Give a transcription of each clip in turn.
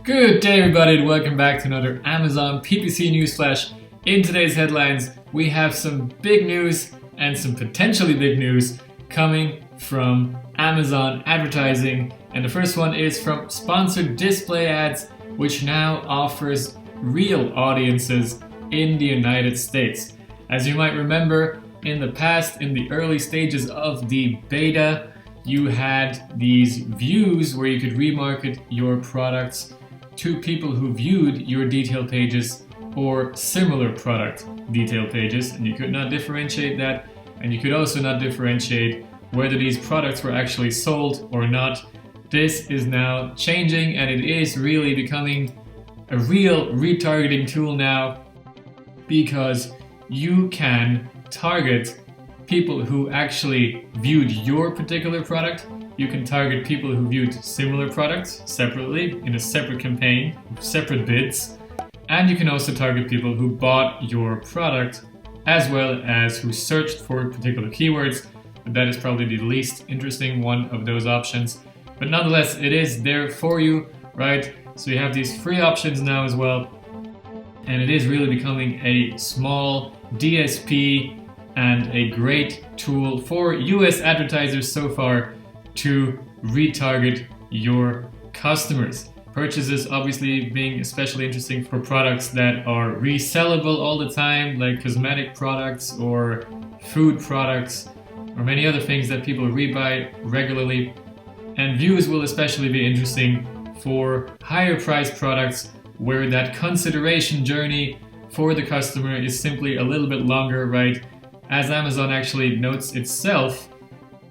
Good day everybody and welcome back to another Amazon PPC news flash. In today's headlines we have some big news and some potentially big news coming from Amazon advertising, and the first one is from sponsored display ads, which now offers real audiences in the United States. As you might remember, in the past, in the early stages of the beta, you had these views where you could remarket your products to people who viewed your detail pages or similar product detail pages, and you could not differentiate that, and you could also not differentiate whether these products were actually sold or not. This is now changing, and it is really becoming a real retargeting tool now, because you can target people who actually viewed your particular product. You can target people who viewed similar products separately in a separate campaign, separate bids, and you can also target people who bought your product as well as who searched for particular keywords. But that is probably the least interesting one of those options. But nonetheless, it is there for you, right? So you have these free options now as well, and it is really becoming a small DSP and a great tool for US advertisers so far to retarget your customers. Purchases obviously being especially interesting for products that are resellable all the time, like cosmetic products or food products or many other things that people rebuy regularly. And views will especially be interesting for higher priced products where that consideration journey for the customer is simply a little bit longer, right? As Amazon actually notes itself,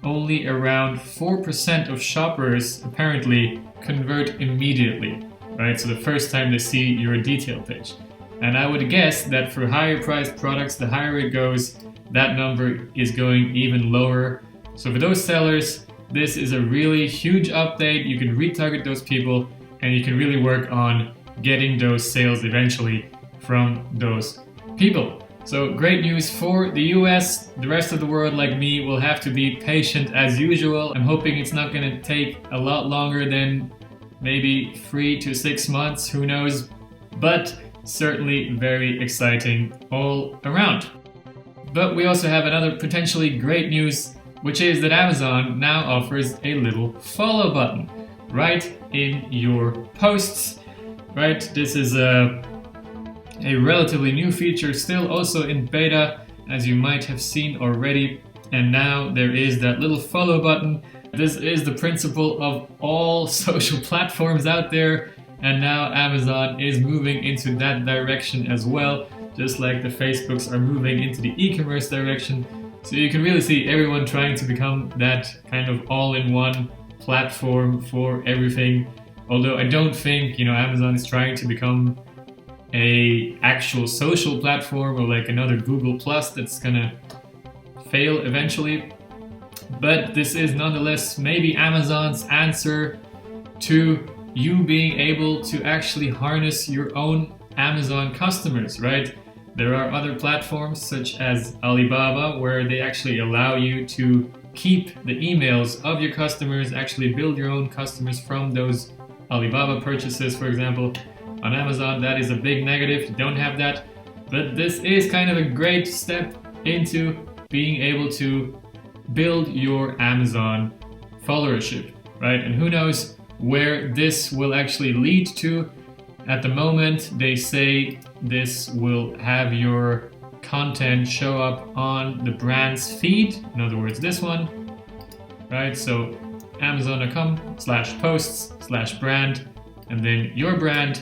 only around 4% of shoppers apparently convert immediately, right? So the first time they see your detail page. And I would guess that for higher priced products, the higher it goes, that number is going even lower. So for those sellers, this is a really huge update. You can retarget those people, and you can really work on getting those sales eventually from those people. So great news for the US. The rest of the world, like me, will have to be patient as usual. I'm hoping it's not going to take a lot longer than maybe 3 to 6 months, who knows, but certainly very exciting all around. But we also have another potentially great news, which is that Amazon now offers a little follow button right in your posts, right? This is a relatively new feature, still also in beta, as you might have seen already, and now there is that little follow button. This is the principle of all social platforms out there, and now Amazon is moving into that direction as well, just like the Facebooks are moving into the e-commerce direction. So you can really see everyone trying to become that kind of all-in-one platform for everything. Although I don't think, Amazon is trying to become a actual social platform or like another Google Plus that's gonna fail eventually. But this is nonetheless maybe Amazon's answer to you being able to actually harness your own Amazon customers, right? There are other platforms such as Alibaba where they actually allow you to keep the emails of your customers, actually build your own customers from those Alibaba purchases, for example. On Amazon, that is a big negative. You don't have that. But this is kind of a great step into being able to build your Amazon followership, right? And who knows where this will actually lead to. At the moment, they say this will have your content show up on the brand's feed. In other words, this one, right? So amazon.com/posts/brand, and then your brand,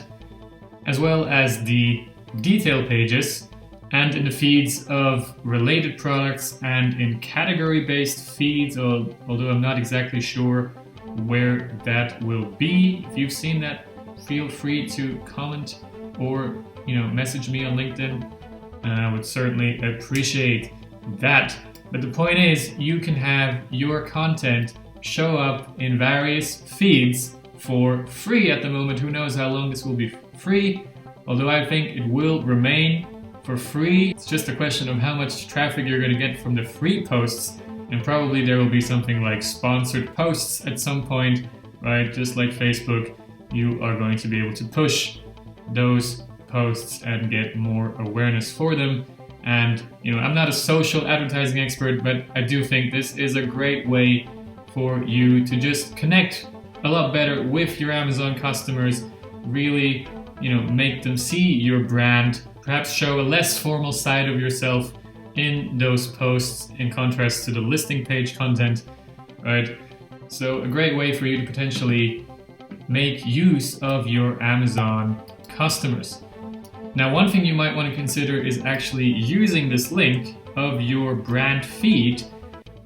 as well as the detail pages, and in the feeds of related products and in category-based feeds, although I'm not exactly sure where that will be. If you've seen that, feel free to comment or message me on LinkedIn, and I would certainly appreciate that. But the point is, you can have your content show up in various feeds for free at the moment. Who knows how long this will be free, although I think it will remain for free. It's just a question of how much traffic you're going to get from the free posts, and probably there will be something like sponsored posts at some point, right? Just like Facebook. you are going to be able to push those posts and get more awareness for them. And I'm not a social advertising expert, but I do think this is a great way for you to just connect a lot better with your Amazon customers, really make them see your brand, perhaps show a less formal side of yourself in those posts in contrast to the listing page content, right? So a great way for you to potentially make use of your Amazon customers. Now, one thing you might want to consider is actually using this link of your brand feed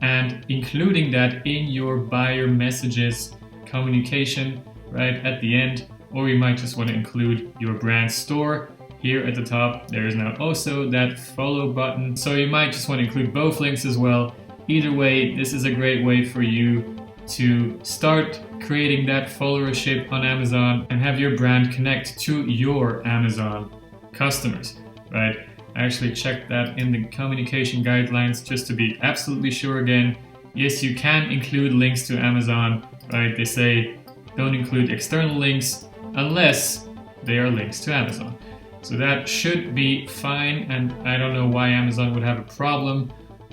and including that in your buyer messages communication right at the end, or you might just want to include your brand store. Here at the top, there is now also that follow button. So you might just want to include both links as well. Either way, this is a great way for you to start creating that followership on Amazon and have your brand connect to your Amazon customers, right? I actually checked that in the communication guidelines just to be absolutely sure again. Yes, you can include links to Amazon, right? They say don't include external links unless they are links to Amazon. So that should be fine, and I don't know why Amazon would have a problem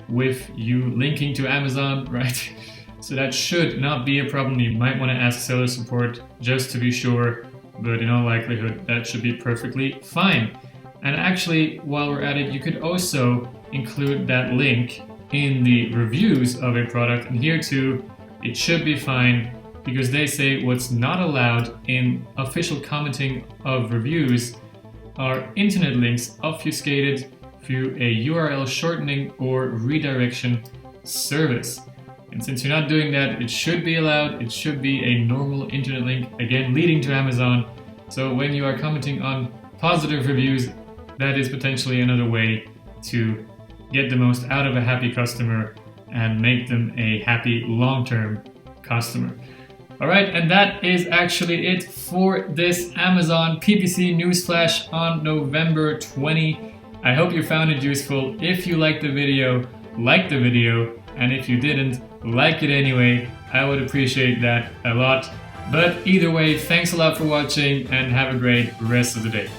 with you linking to Amazon, right? So that should not be a problem. You might want to ask seller support just to be sure, but in all likelihood, that should be perfectly fine. And actually, while we're at it, you could also include that link in the reviews of a product, and here too, it should be fine because they say what's not allowed in official commenting of reviews are internet links obfuscated through a URL shortening or redirection service. And since you're not doing that, it should be allowed. It should be a normal internet link, again, leading to Amazon. So when you are commenting on positive reviews, that is potentially another way to get the most out of a happy customer and make them a happy long-term customer. All right, and that is actually it for this Amazon PPC newsflash on November 20. I hope you found it useful. If you liked the video, like the video, and if you didn't, like it anyway. I would appreciate that a lot. But either way, thanks a lot for watching and have a great rest of the day.